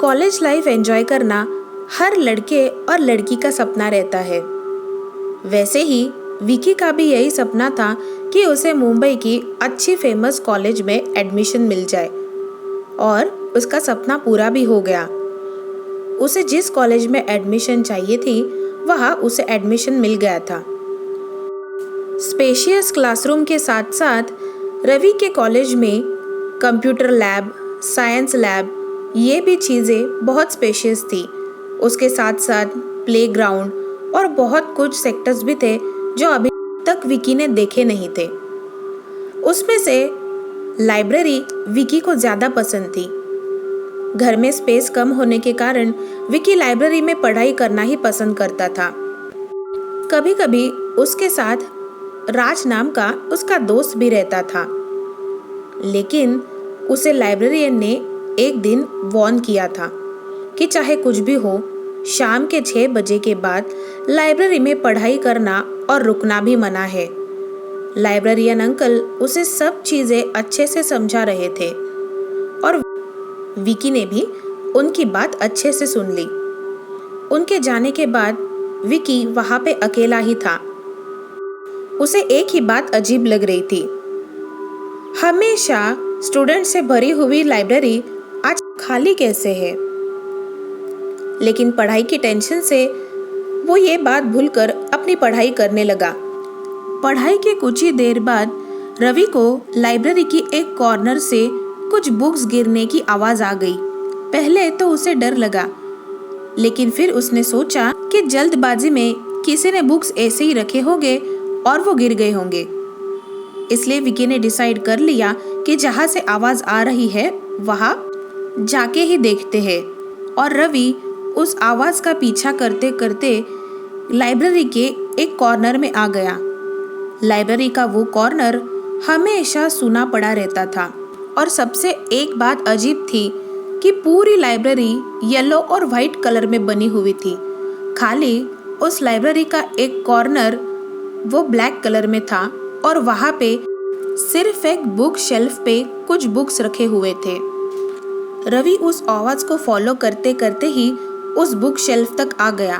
College life enjoy करना हर लड़के और लड़की का सपना रहता है। वैसे ही विकी का भी यही सपना था कि उसे मुंबई की अच्छी फेमस कॉलेज में एडमिशन मिल जाए और उसका सपना पूरा भी हो गया। उसे जिस कॉलेज में एडमिशन चाहिए थी वहाँ उसे एडमिशन मिल गया था। स्पेशियस क्लासरूम के साथ साथ रवि के कॉलेज में कंप्यूटर लैब, साइंस लैब, ये भी चीज़ें बहुत स्पेशियस थी। उसके साथ साथ प्लेग्राउंड और बहुत कुछ सेक्टर्स भी थे जो अभी तक विकी ने देखे नहीं थे। उसमें से लाइब्रेरी विकी को ज़्यादा पसंद थी। घर में स्पेस कम होने के कारण विकी लाइब्रेरी में पढ़ाई करना ही पसंद करता था। कभी कभी उसके साथ राज नाम का उसका दोस्त भी रहता था, लेकिन उसे लाइब्रेरियन ने एक दिन वार्न किया था कि चाहे कुछ भी हो, शाम के 6 बजे के बाद लाइब्रेरी में पढ़ाई करना और रुकना भी मना है। लाइब्रेरियन अंकल उसे सब चीज़ें अच्छे से समझा रहे थे और विकी ने भी उनकी बात अच्छे से सुन ली। उनके जाने के बाद विकी वहाँ पे अकेला ही था। उसे एक ही बात अजीब लग रही थी। हमेशा स्टूडेंट से भरी हुई लाइब्रेरी आज खाली कैसे है? लेकिन पढ़ाई की टेंशन से वो ये बात भूलकर अपनी पढ़ाई करने लगा। पढ़ाई के कुछ ही देर बाद रवि को लाइब्रेरी की एक कॉर्नर से कुछ बुक्स गिरने की आवाज़ आ गई। पहले तो उसे डर लगा, लेकिन फिर उसने सोचा कि जल्दबाजी में किसी ने बुक्स ऐसे ही रखे होंगे और वो गिर गए होंगे। इसलिए विकी ने डिसाइड कर लिया कि जहाँ से आवाज़ आ रही है वहाँ जाके ही देखते हैं। और रवि उस आवाज़ का पीछा करते करते लाइब्रेरी के एक कॉर्नर में आ गया। लाइब्रेरी का वो कॉर्नर हमेशा सूना पड़ा रहता था और सबसे एक बात अजीब थी कि पूरी लाइब्रेरी येलो और वाइट कलर में बनी हुई थी। खाली उस लाइब्रेरी का एक कॉर्नर वो ब्लैक कलर में था और वहाँ पे सिर्फ एक बुक शेल्फ पे कुछ बुक्स रखे हुए थे। रवि उस आवाज़ को फॉलो करते करते ही उस बुक शेल्फ तक आ गया।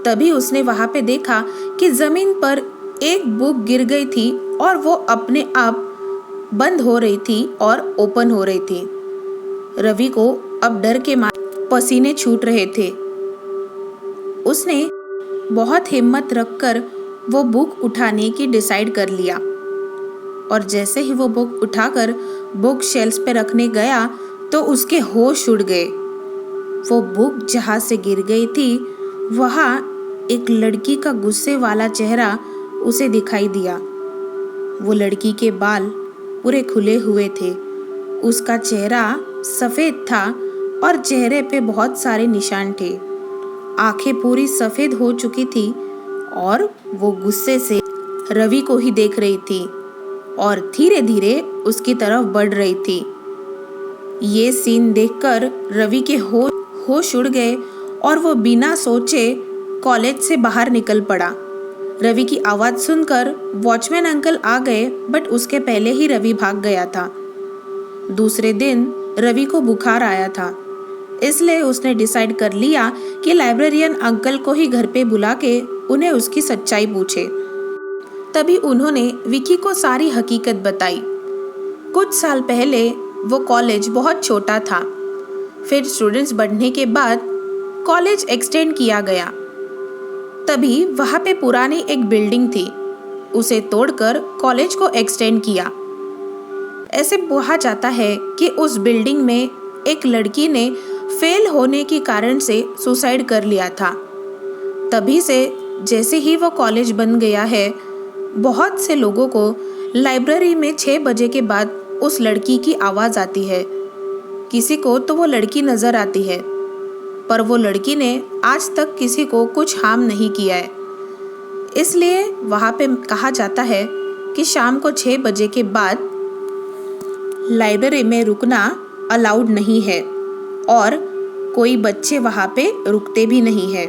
तभी उसने वहाँ पे देखा कि ज़मीन पर एक बुक गिर गई थी और वो अपने आप बंद हो रही थी और ओपन हो रही थी। रवि को अब डर के मारे पसीने छूट रहे थे। उसने बहुत हिम्मत रखकर वो बुक उठाने की डिसाइड कर लिया और जैसे ही वो बुक उठाकर बुक शेल्फ पे रखने गया तो उसके होश उड़ गए। वो बुक जहाँ से गिर गई थी वहाँ एक लड़की का गुस्से वाला चेहरा उसे दिखाई दिया। वो लड़की के बाल पूरे खुले हुए थे। उसका चेहरा सफ़ेद था और चेहरे पे बहुत सारे निशान थे। आंखें पूरी सफ़ेद हो चुकी थी और वो गुस्से से रवि को ही देख रही थी और धीरे धीरे उसकी तरफ बढ़ रही थी। ये सीन देखकर रवि के होश उड़ गए और वो बिना सोचे कॉलेज से बाहर निकल पड़ा। रवि की आवाज़ सुनकर वॉचमैन अंकल आ गए, बट उसके पहले ही रवि भाग गया था। दूसरे दिन रवि को बुखार आया था, इसलिए उसने डिसाइड कर लिया कि लाइब्रेरियन अंकल को ही घर पे बुला के उन्हें उसकी सच्चाई पूछे। तभी उन्होंने विकी को सारी हकीकत बताई। कुछ साल पहले वो कॉलेज बहुत छोटा था, फिर स्टूडेंट्स बढ़ने के बाद कॉलेज एक्सटेंड किया गया। तभी वहाँ पे पुरानी एक बिल्डिंग थी, उसे तोड़कर कॉलेज को एक्सटेंड किया। ऐसे कहा जाता है कि उस बिल्डिंग में एक लड़की ने फेल होने के कारण से सुसाइड कर लिया था। तभी से जैसे ही वो कॉलेज बन गया है, बहुत से लोगों को लाइब्रेरी में 6 बजे के बाद उस लड़की की आवाज़ आती है। किसी को तो वो लड़की नज़र आती है, पर वो लड़की ने आज तक किसी को कुछ हार्म नहीं किया है। इसलिए वहाँ पे कहा जाता है कि शाम को 6 बजे के बाद लाइब्रेरी में रुकना अलाउड नहीं है और कोई बच्चे वहाँ पे रुकते भी नहीं है।